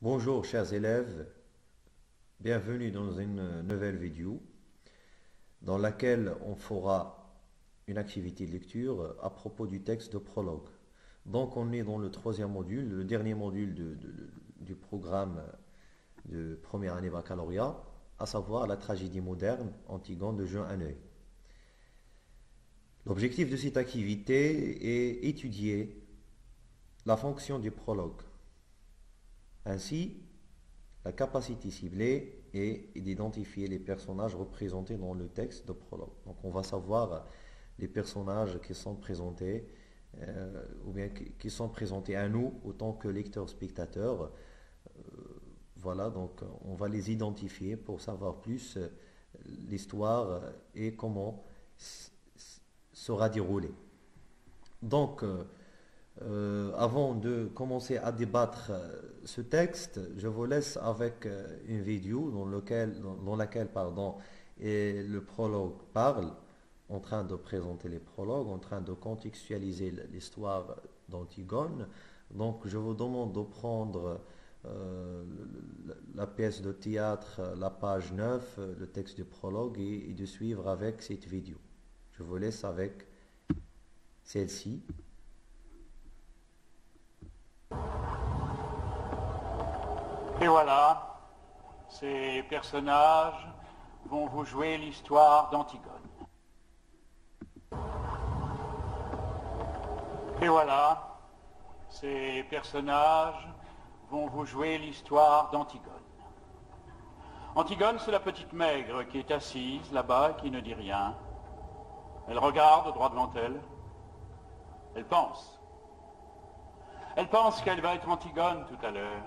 Bonjour chers élèves, bienvenue dans une nouvelle vidéo dans laquelle on fera une activité de lecture à propos du texte de prologue. Donc on est dans le troisième module, le dernier module du programme de première année baccalauréat, à savoir la tragédie moderne Antigone de Jean Hannay. L'objectif de cette activité est étudier la fonction du prologue. Ainsi, la capacité ciblée est d'identifier les personnages représentés dans le texte de prologue. Donc on va savoir les personnages qui sont présentés ou bien qui sont présentés à nous autant que lecteurs-spectateurs. Voilà, donc on va les identifier pour savoir plus l'histoire et comment sera déroulée. Donc, avant de commencer à débattre ce texte, je vous laisse avec une vidéo dans laquelle et le prologue parle, en train de présenter les prologues, en train de contextualiser l'histoire d'Antigone. Donc je vous demande de prendre la pièce de théâtre, la page 9, le texte du prologue et de suivre avec cette vidéo. Je vous laisse avec celle-ci. Et voilà, ces personnages vont vous jouer l'histoire d'Antigone. Et voilà, ces personnages vont vous jouer l'histoire d'Antigone. Antigone, c'est la petite maigre qui est assise là-bas et qui ne dit rien. Elle regarde droit devant elle. Elle pense. Elle pense qu'elle va être Antigone tout à l'heure.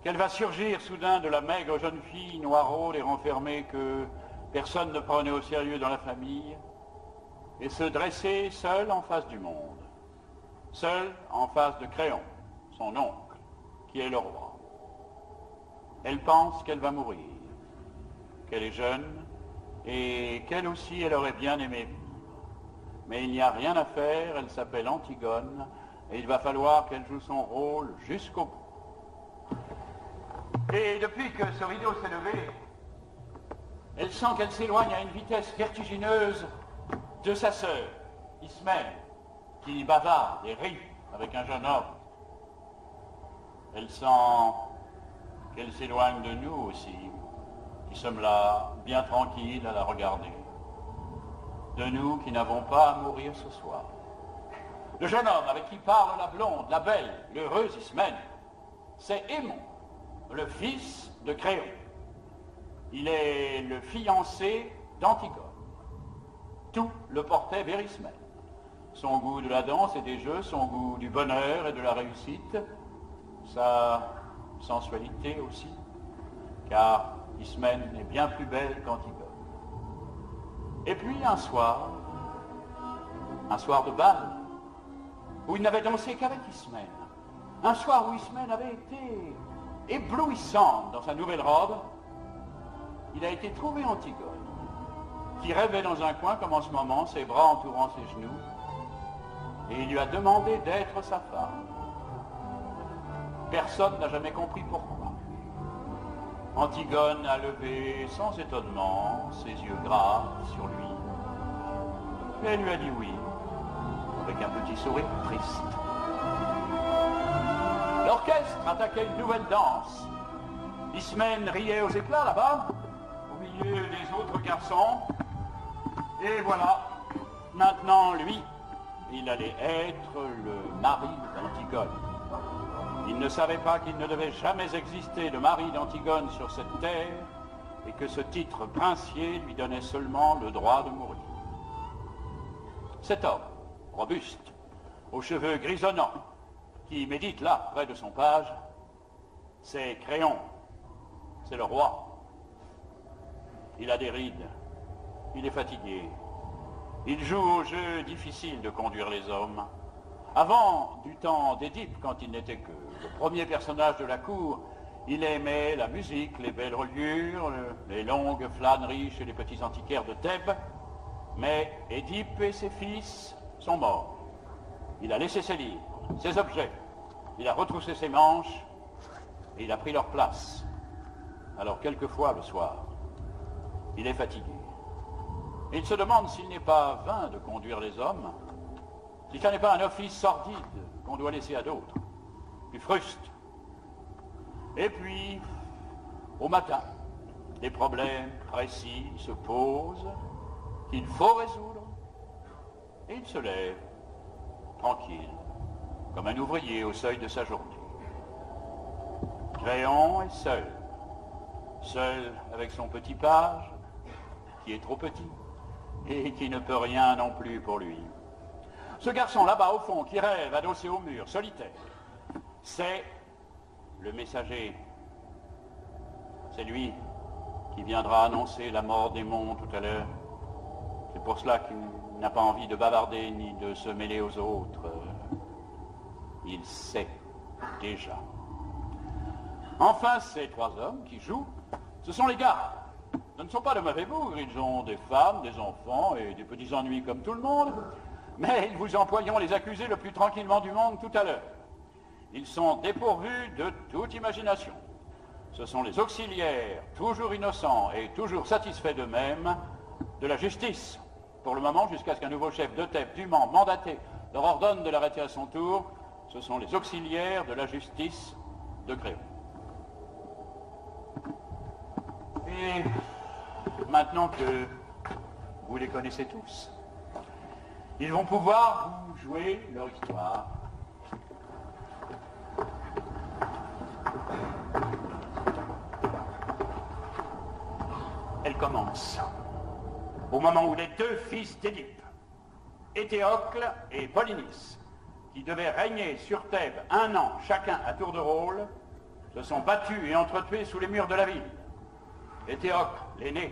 Qu'elle va surgir soudain de la maigre jeune fille noiraude et renfermée que personne ne prenait au sérieux dans la famille, et se dresser seule en face du monde, seule en face de Créon, son oncle, qui est le roi. Elle pense qu'elle va mourir, qu'elle est jeune, et qu'elle aussi elle aurait bien aimé vivre. Mais il n'y a rien à faire, elle s'appelle Antigone, et il va falloir qu'elle joue son rôle jusqu'au bout. Et depuis que ce rideau s'est levé, elle sent qu'elle s'éloigne à une vitesse vertigineuse de sa sœur, Ismène, qui bavarde et rit avec un jeune homme. Elle sent qu'elle s'éloigne de nous aussi, qui sommes là, bien tranquilles à la regarder. De nous qui n'avons pas à mourir ce soir. Le jeune homme avec qui parle la blonde, la belle, l'heureuse Ismène, c'est Aimon, le fils de Créon. Il est le fiancé d'Antigone. Tout le portait vers Ismène. Son goût de la danse et des jeux, son goût du bonheur et de la réussite, sa sensualité aussi, car Ismène est bien plus belle qu'Antigone. Et puis un soir de bal, où il n'avait dansé qu'avec Ismène, un soir où Ismène avait été éblouissante dans sa nouvelle robe, il a été trouvé Antigone, qui rêvait dans un coin comme en ce moment, ses bras entourant ses genoux, et il lui a demandé d'être sa femme. Personne n'a jamais compris pourquoi. Antigone a levé sans étonnement ses yeux graves sur lui, et elle lui a dit oui, avec un petit sourire triste. L'orchestre attaquait une nouvelle danse. Ismène riait aux éclats là-bas, au milieu des autres garçons. Et voilà, maintenant lui, il allait être le mari d'Antigone. Il ne savait pas qu'il ne devait jamais exister de mari d'Antigone sur cette terre et que ce titre princier lui donnait seulement le droit de mourir. Cet homme, robuste, aux cheveux grisonnants, qui médite là, près de son page, c'est Créon, c'est le roi. Il a des rides, il est fatigué. Il joue au jeu difficile de conduire les hommes. Avant, du temps d'Édipe, quand il n'était que le premier personnage de la cour, il aimait la musique, les belles reliures, les longues flâneries chez les petits antiquaires de Thèbes. Mais Édipe et ses fils sont morts. Il a laissé ses livres, ses objets. Il a retroussé ses manches et il a pris leur place. Alors quelquefois le soir, il est fatigué. Et il se demande s'il n'est pas vain de conduire les hommes, si ça n'est pas un office sordide qu'on doit laisser à d'autres, plus fruste. Et puis, au matin, des problèmes précis se posent qu'il faut résoudre, et il se lève, tranquille, comme un ouvrier au seuil de sa journée. Créon est seul, seul avec son petit page, qui est trop petit, et qui ne peut rien non plus pour lui. Ce garçon là-bas au fond, qui rêve, adossé au mur, solitaire, c'est le messager. C'est lui qui viendra annoncer la mort des monts tout à l'heure. C'est pour cela qu'il n'a pas envie de bavarder ni de se mêler aux autres. Il sait déjà. Enfin, ces trois hommes qui jouent, ce sont les gardes. Ce ne sont pas de mauvais bougres, ils ont des femmes, des enfants et des petits ennuis comme tout le monde, mais ils vous emploieront les accusés le plus tranquillement du monde tout à l'heure. Ils sont dépourvus de toute imagination. Ce sont les auxiliaires, toujours innocents et toujours satisfaits d'eux-mêmes, de la justice, pour le moment, jusqu'à ce qu'un nouveau chef de TEP dûment mandaté leur ordonne de l'arrêter à son tour. Ce sont les auxiliaires de la justice de Créon. Et maintenant que vous les connaissez tous, ils vont pouvoir vous jouer leur histoire. Elle commence au moment où les deux fils d'Édipe, Éthéocle et Polynice, qui devaient régner sur Thèbes 1 an chacun à tour de rôle, se sont battus et entretués sous les murs de la ville. Éthéocle, l'aîné,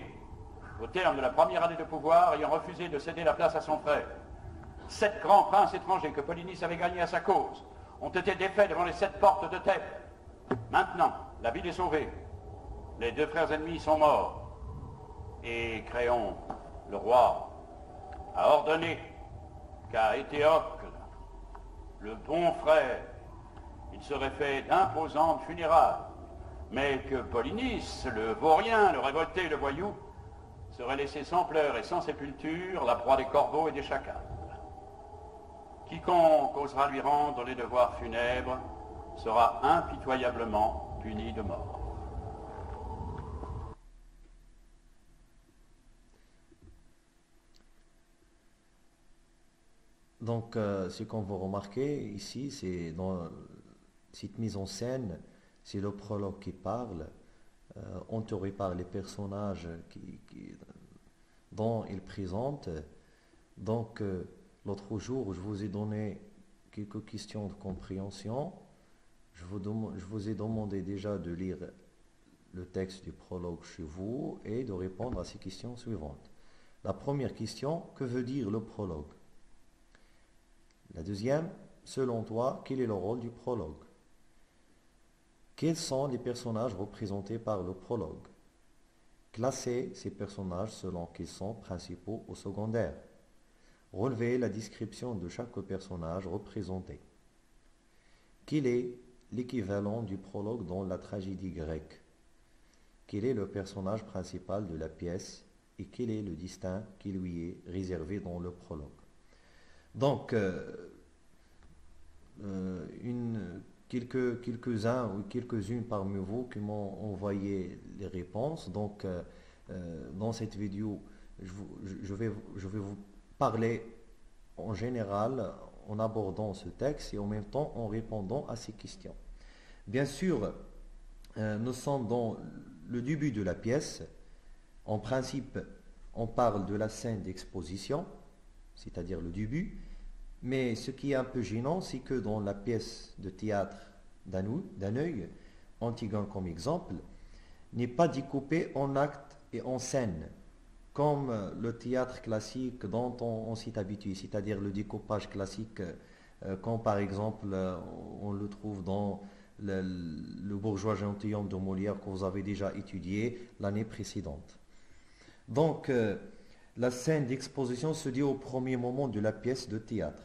au terme de la première année de pouvoir, ayant refusé de céder la place à son frère. 7 grands princes étrangers que Polynice avait gagnés à sa cause ont été défaits devant les 7 portes de Thèbes. Maintenant, la ville est sauvée. Les 2 frères ennemis sont morts. Et Créon, le roi, a ordonné qu'à Éthéocle, le bon frère, il serait fait d'imposantes funérailles, mais que Polynice, le vaurien, le révolté, le voyou, serait laissé sans pleurs et sans sépulture, la proie des corbeaux et des chacals. Quiconque osera lui rendre les devoirs funèbres sera impitoyablement puni de mort. Donc, ce qu'on va remarquer ici, c'est dans cette mise en scène, c'est le prologue qui parle, entouré par les personnages dont il présente. Donc, l'autre jour, je vous ai donné quelques questions de compréhension. Je vous ai demandé déjà de lire le texte du prologue chez vous et de répondre à ces questions suivantes. La première question, que veut dire le prologue? La deuxième, selon toi, quel est le rôle du prologue? Quels sont les personnages représentés par le prologue? Classez ces personnages selon qu'ils sont principaux ou secondaires. Relevez la description de chaque personnage représenté. Quel est l'équivalent du prologue dans la tragédie grecque? Quel est le personnage principal de la pièce et quel est le destin qui lui est réservé dans le prologue? Donc, quelques-uns ou quelques-unes parmi vous qui m'ont envoyé les réponses. Donc, dans cette vidéo, je vais vous parler en général en abordant ce texte et en même temps en répondant à ces questions. Bien sûr, nous sommes dans le début de la pièce. En principe, on parle de la scène d'exposition, c'est-à-dire le début. Mais ce qui est un peu gênant, c'est que dans la pièce de théâtre d'Haneuil, Antigone comme exemple, n'est pas découpé en actes et en scènes, comme le théâtre classique dont on s'est habitué, c'est-à-dire le découpage classique, comme par exemple on le trouve dans le Bourgeois gentilhomme de Molière que vous avez déjà étudié l'année précédente. Donc, la scène d'exposition se dit au premier moment de la pièce de théâtre.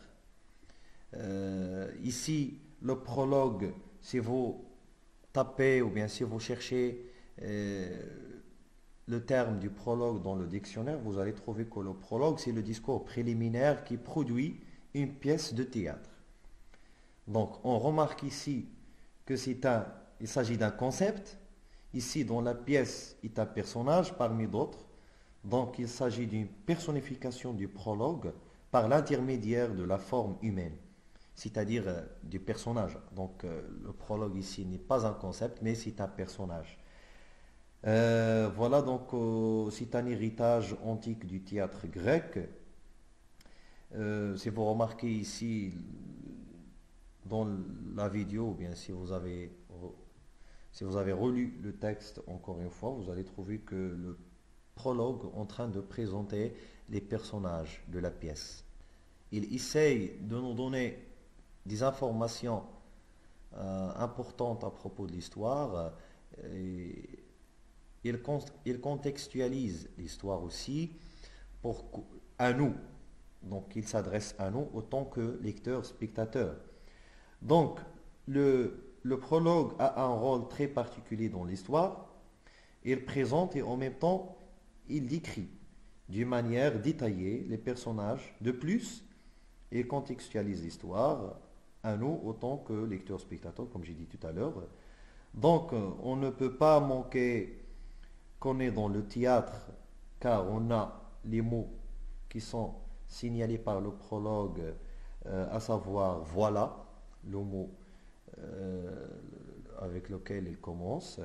Ici, le prologue, c'est vos tapez ou bien si vous cherchez le terme du prologue dans le dictionnaire, vous allez trouver que le prologue, c'est le discours préliminaire qui produit une pièce de théâtre. Donc, on remarque ici que il s'agit d'un concept. Ici, dans la pièce, il y a un personnage parmi d'autres. Donc, il s'agit d'une personnification du prologue par l'intermédiaire de la forme humaine, c'est-à-dire du personnage. Donc, le prologue ici n'est pas un concept, mais c'est un personnage. Voilà, donc, c'est un héritage antique du théâtre grec. Si vous remarquez ici, dans la vidéo, ou bien si vous avez relu le texte encore une fois, vous allez trouver que le prologue est en train de présenter les personnages de la pièce. Il essaye de nous donner des informations importantes à propos de l'histoire. Il contextualise l'histoire aussi à nous. Donc il s'adresse à nous autant que lecteurs, spectateurs. Donc le prologue a un rôle très particulier dans l'histoire. Il présente et en même temps il décrit d'une manière détaillée les personnages. De plus, il contextualise l'histoire à nous autant que lecteurs, spectateurs, comme j'ai dit tout à l'heure. Donc on ne peut pas manquer qu'on est dans le théâtre car on a les mots qui sont signalés par le prologue, à savoir voilà, le mot avec lequel il commence,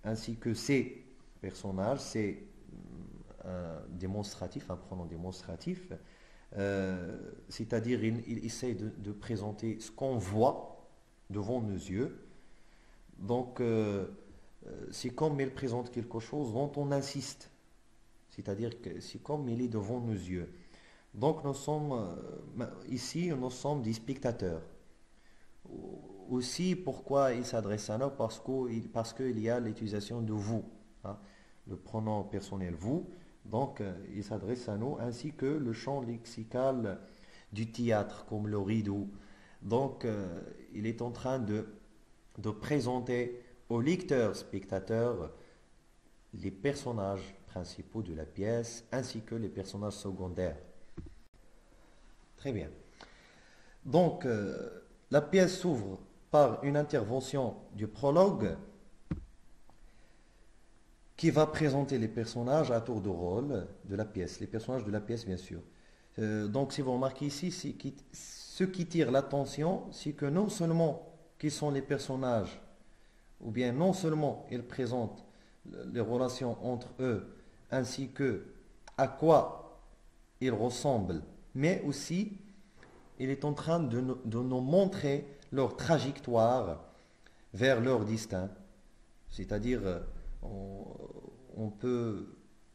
ainsi que ces personnages, c'est démonstratif, un pronom démonstratif, c'est-à-dire il essaie de présenter ce qu'on voit devant nos yeux. Donc c'est comme il présente quelque chose dont on insiste, c'est-à-dire que c'est comme il est devant nos yeux. Donc nous sommes des spectateurs. Aussi, pourquoi il s'adresse à nous? Parce qu'il y a l'utilisation de vous, hein, le pronom personnel vous. Donc il s'adresse à nous, ainsi que le champ lexical du théâtre, comme le rideau. Donc il est en train de présenter aux lecteurs, spectateurs, les personnages principaux de la pièce, ainsi que les personnages secondaires. Très bien. Donc, la pièce s'ouvre par une intervention du prologue qui va présenter les personnages à tour de rôle de la pièce, les personnages de la pièce bien sûr. Donc, si vous remarquez ici, ce qui tire l'attention, c'est que non seulement qui sont les personnages, ou bien non seulement ils présentent les relations entre eux, ainsi que à quoi ils ressemblent, mais aussi il est en train de nous montrer leur trajectoire vers leur destin. C'est-à-dire, on peut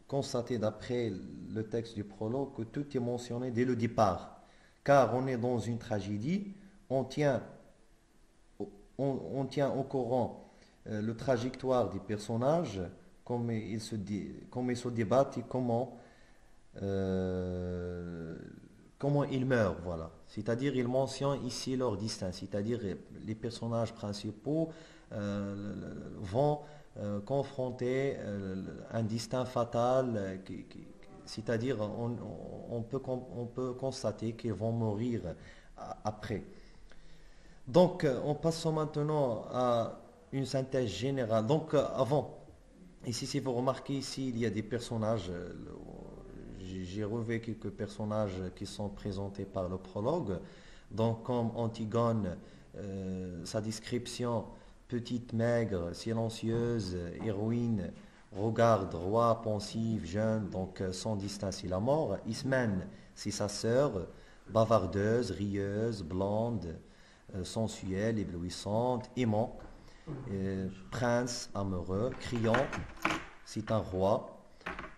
constater d'après le texte du prologue que tout est mentionné dès le départ. Car on est dans une tragédie, on tient au courant le trajectoire des personnages, comment ils se débattent et comment ils meurent, voilà. C'est-à-dire, il mentionne ici leur destin, c'est-à-dire les personnages principaux vont confronter un destin fatal, c'est-à-dire on peut constater qu'ils vont mourir après. Donc, on passe maintenant à une synthèse générale. Donc, ici, si vous remarquez, ici, il y a des personnages. J'ai relevé quelques personnages qui sont présentés par le prologue. Donc, comme Antigone, sa description, petite, maigre, silencieuse, héroïne, regarde, roi, pensive, jeune, donc son destin c'est la mort. Ismène, c'est sa sœur, bavardeuse, rieuse, blonde, sensuelle, éblouissante, aimant, prince amoureux, criant, c'est un roi.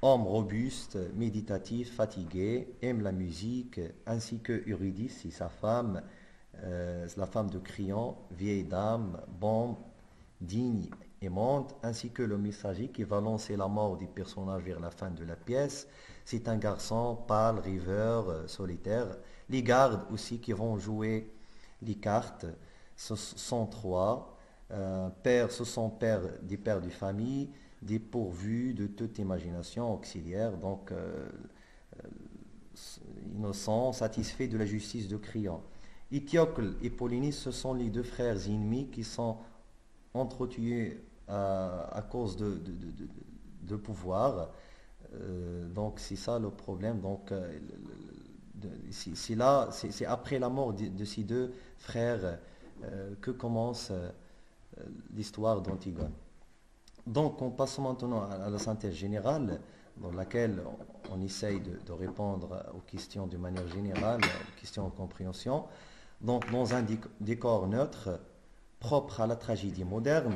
Homme robuste, méditatif, fatigué, aime la musique, ainsi que Eurydice, c'est sa femme, la femme de Crion, vieille dame, bonne, digne, aimante, ainsi que le messager qui va lancer la mort des personnages vers la fin de la pièce. C'est un garçon pâle, rêveur, solitaire. Les gardes aussi qui vont jouer les cartes, ce sont trois. Pères, ce sont pères, des pères de famille, dépourvus de toute imagination auxiliaire, donc innocents, satisfaits de la justice de Crion. Étiocle et Polynice, ce sont les deux frères ennemis qui sont entretués à cause de pouvoir. Donc c'est ça le problème. Donc c'est là, c'est après la mort de ces deux frères que commence l'histoire d'Antigone. Donc on passe maintenant à la synthèse générale dans laquelle on essaye de répondre aux questions de manière générale, aux questions de compréhension. Donc dans un décor neutre, propre à la tragédie moderne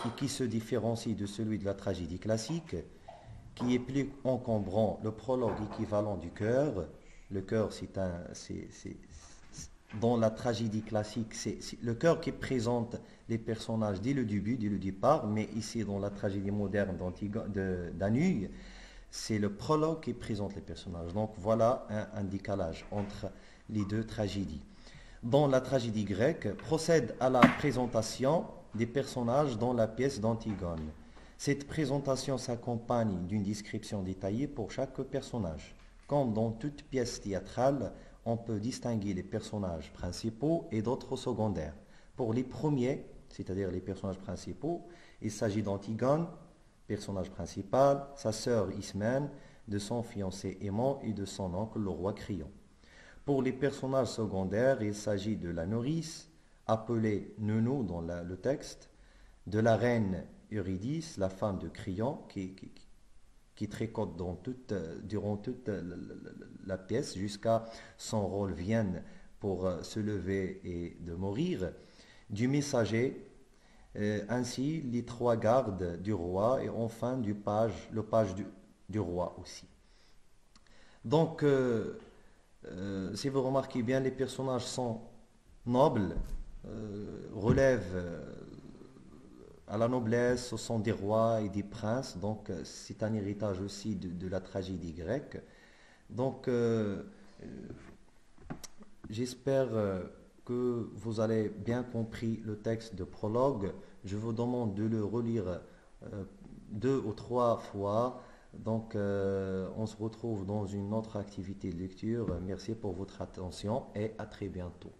et qui se différencie de celui de la tragédie classique, qui est plus encombrant, le prologue équivalent du chœur. Le chœur, dans la tragédie classique, c'est le chœur qui présente les personnages dès le début, dès le départ, mais ici dans la tragédie moderne d'Aneuil, c'est le prologue qui présente les personnages. Donc voilà un décalage entre les deux tragédies. Dans la tragédie grecque, procède à la présentation des personnages dans la pièce d'Antigone. Cette présentation s'accompagne d'une description détaillée pour chaque personnage. Comme dans toute pièce théâtrale, on peut distinguer les personnages principaux et d'autres secondaires. Pour les premiers, c'est-à-dire les personnages principaux, il s'agit d'Antigone, personnage principal, sa sœur Ismène, de son fiancé aimant et de son oncle le roi Crion. Pour les personnages secondaires, il s'agit de la nourrice, appelée Nounou dans le texte, de la reine Eurydice, la femme de Crion, qui tricote durant toute la pièce jusqu'à son rôle vienne pour se lever et de mourir, du messager, ainsi les trois gardes du roi et enfin le page du roi aussi. Donc, si vous remarquez bien, les personnages sont nobles, relèvent à la noblesse, ce sont des rois et des princes, donc c'est un héritage aussi de la tragédie grecque. Donc j'espère que vous avez bien compris le texte de prologue. Je vous demande de le relire 2 ou 3 fois. Donc on se retrouve dans une autre activité de lecture. Merci pour votre attention et à très bientôt.